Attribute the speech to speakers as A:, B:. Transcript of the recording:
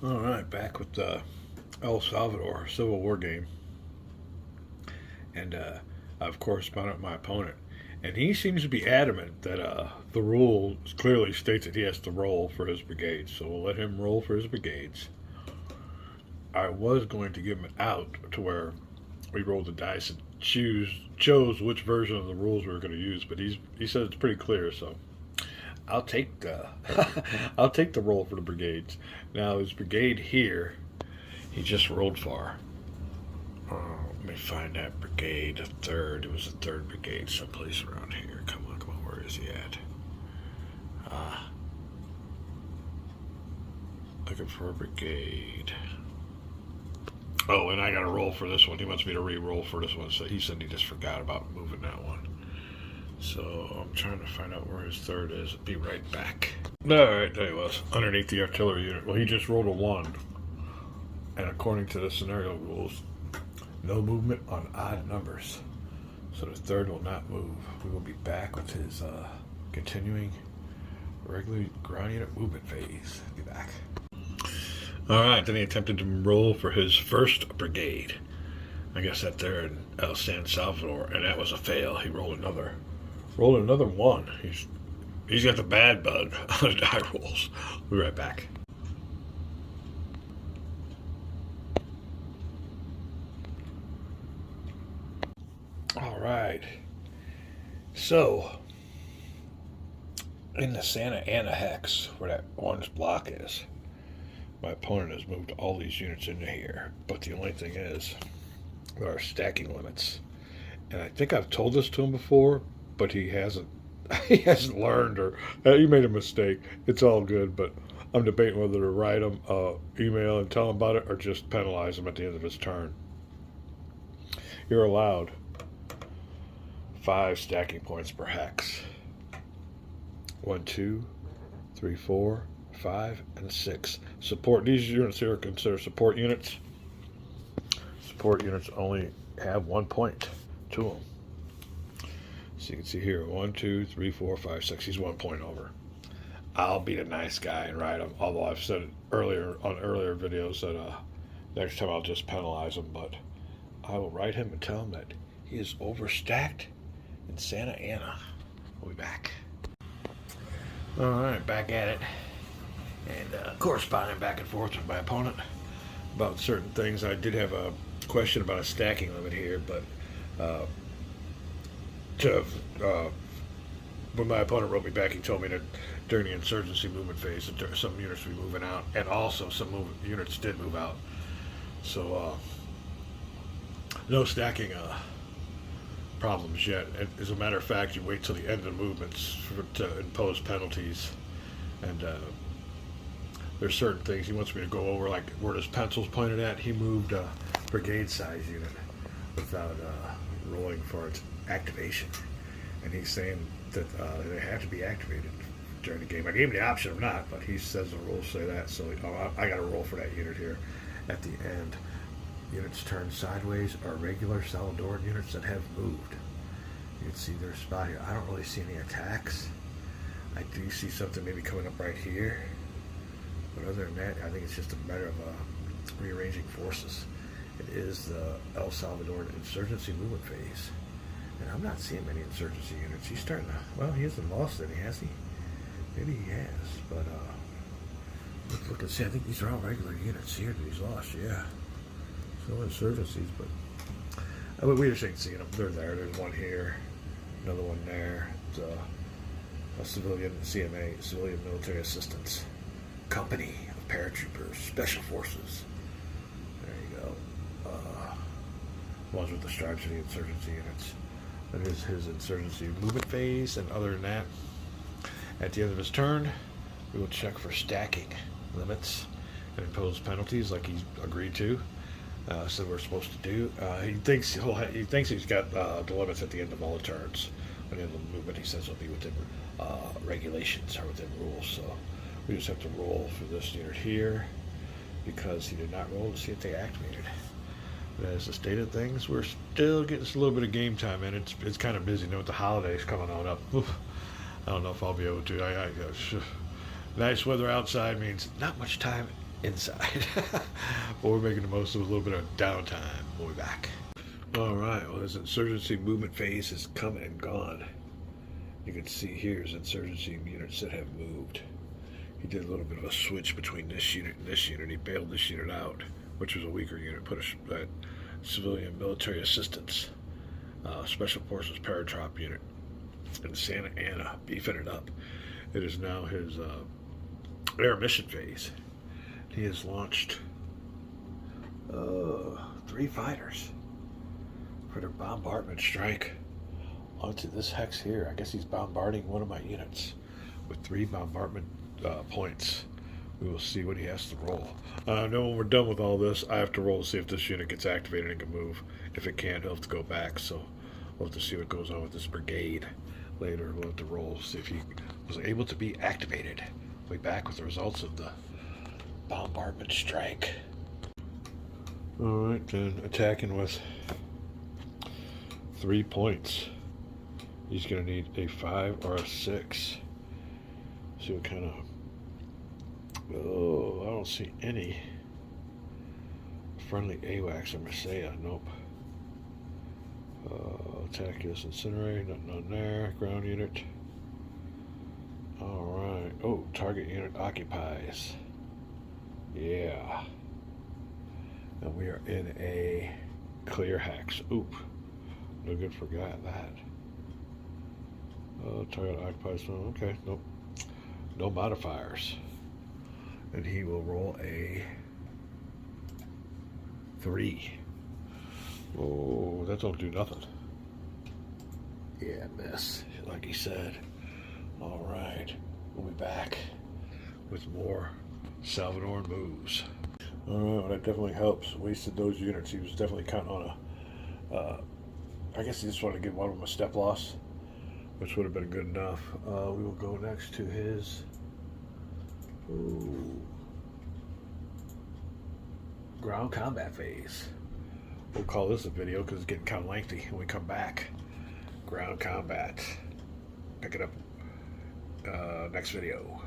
A: All right, back with the El Salvador Civil War game, and I've corresponded with my opponent, and he seems to be adamant that the rule clearly states that he has to roll for his brigades. So we'll let him roll for his brigades. I was going to give him an out to where we rolled the dice and chose which version of the rules we were going to use, but he said it's pretty clear, so I'll take the I'll take the roll for the brigades. Now his brigade here, he just rolled for. Let me find that brigade. A third. It was a third brigade someplace around here. Come on, where is he at? Looking for a brigade. Oh, and I got to roll for this one. He wants me to re-roll for this one, so he said he just forgot about moving that one. So I'm trying to find out where his third is. Be right back. Alright, there he was. Underneath the artillery unit. Well, he just rolled a 1. And according to the scenario rules, no movement on odd numbers. So the third will not move. We will be back with his continuing regular ground unit movement phase. Be back. Alright, then he attempted to roll for his first brigade. I guess that there in El San Salvador, and that was a fail. He rolled another 1. He's got the bad bug on the die rolls. We'll be right back. All right. So, in the Santa Ana hex, where that orange block is, my opponent has moved all these units into here. But the only thing is, there are stacking limits. And I think I've told this to him before, but he hasn't. He hasn't learned, or he made a mistake. It's all good, but I'm debating whether to write him email and tell him about it, or just penalize him at the end of his turn. You're allowed 5 stacking points per hex. 1, 2, 3, 4, 5, and 6. Support. These units here are considered support units. Support units only have 1 point to them. So you can see here, 1, 2, 3, 4, 5, 6. He's 1 point over. I'll be the nice guy and ride him. Although I've said earlier on earlier videos that next time I'll just penalize him, but I will write him and tell him that he is overstacked in Santa Ana. We'll be back. All right, back at it, and corresponding back and forth with my opponent about certain things. I did have a question about a stacking limit here, but when my opponent wrote me back, he told me that during the insurgency movement phase, that some units would be moving out, and also some units did move out. So no stacking problems yet. And as a matter of fact, you wait till the end of the movements to impose penalties. And there's certain things he wants me to go over, like where his pencil's pointed at. He moved a brigade size unit without rolling for its activation. And he's saying that they have to be activated during the game. I gave him the option of not, but he says the rules say that, so I got to roll for that unit here at the end. Units turned sideways are regular Salvadoran units that have moved. You can see their spot here. I don't really see any attacks. I do see something maybe coming up right here. But other than that, I think it's just a matter of rearranging forces. It is the El Salvador insurgency movement phase. And I'm not seeing many insurgency units. He's starting to, well, he hasn't lost any, has he? Maybe he has, but let's look and see. I think these are all regular units here that he's lost, yeah. So insurgencies, but we just ain't seeing them. They're there. There's one here, another one there. It's a civilian CMA, civilian military assistance company of paratroopers, special forces. There you go. Ones with the stripes of the insurgency units. That is his insurgency movement phase, and other than that, at the end of his turn, we will check for stacking limits and impose penalties like he agreed to. So we're supposed to do. He thinks he's got the limits at the end of all the turns. At the end of the movement, he says it'll be within regulations or within rules. So we just have to roll for this unit here because he did not roll to see if they activated. But as the state of things, we're still getting a little bit of game time, and it's kind of busy. With the holidays coming on up, I don't know if I'll be able to. Nice weather outside means not much time inside. But we're making the most of a little bit of downtime. We'll be back. All right, well, his insurgency movement phase has come and gone. You can see here his insurgency units that have moved. He did a little bit of a switch between this unit and this unit. He bailed this unit out, which was a weaker unit, put a civilian military assistance, special forces paratrop unit in Santa Ana, beefing it up. It is now his air mission phase. He has launched 3 fighters for their bombardment strike onto this hex here. I guess he's bombarding one of my units with 3 bombardment points. We will see what he has to roll. I know when we're done with all this, I have to roll to see if this unit gets activated and can move. If it can't, he'll have to go back. So we'll have to see what goes on with this brigade later. We'll have to roll, see if he was able to be activated. We'll be back with the results of the bombardment strike. Alright, then attacking with 3 points. He's going to need a 5 or a 6. See what kind of... Oh, I don't see any friendly AWACS or Messiah. Nope. Attack this incinerator. Nothing on there. Ground unit. Alright. Oh, target unit occupies. Yeah. And we are in a clear hex. Oop. No good, forgot that. Target occupies. Okay, nope. No modifiers. And he will roll a 3. Oh, that don't do nothing. Yeah, miss, like he said. All right, we'll be back with more Salvadoran moves. All right, well, that definitely helps. Wasted those units. He was definitely counting on a, I guess he just wanted to give one of them a step loss, which would have been good enough. We will go next to his ground combat phase. We'll call this a video because it's getting kind of lengthy when we come back. Ground combat. Pick it up next video.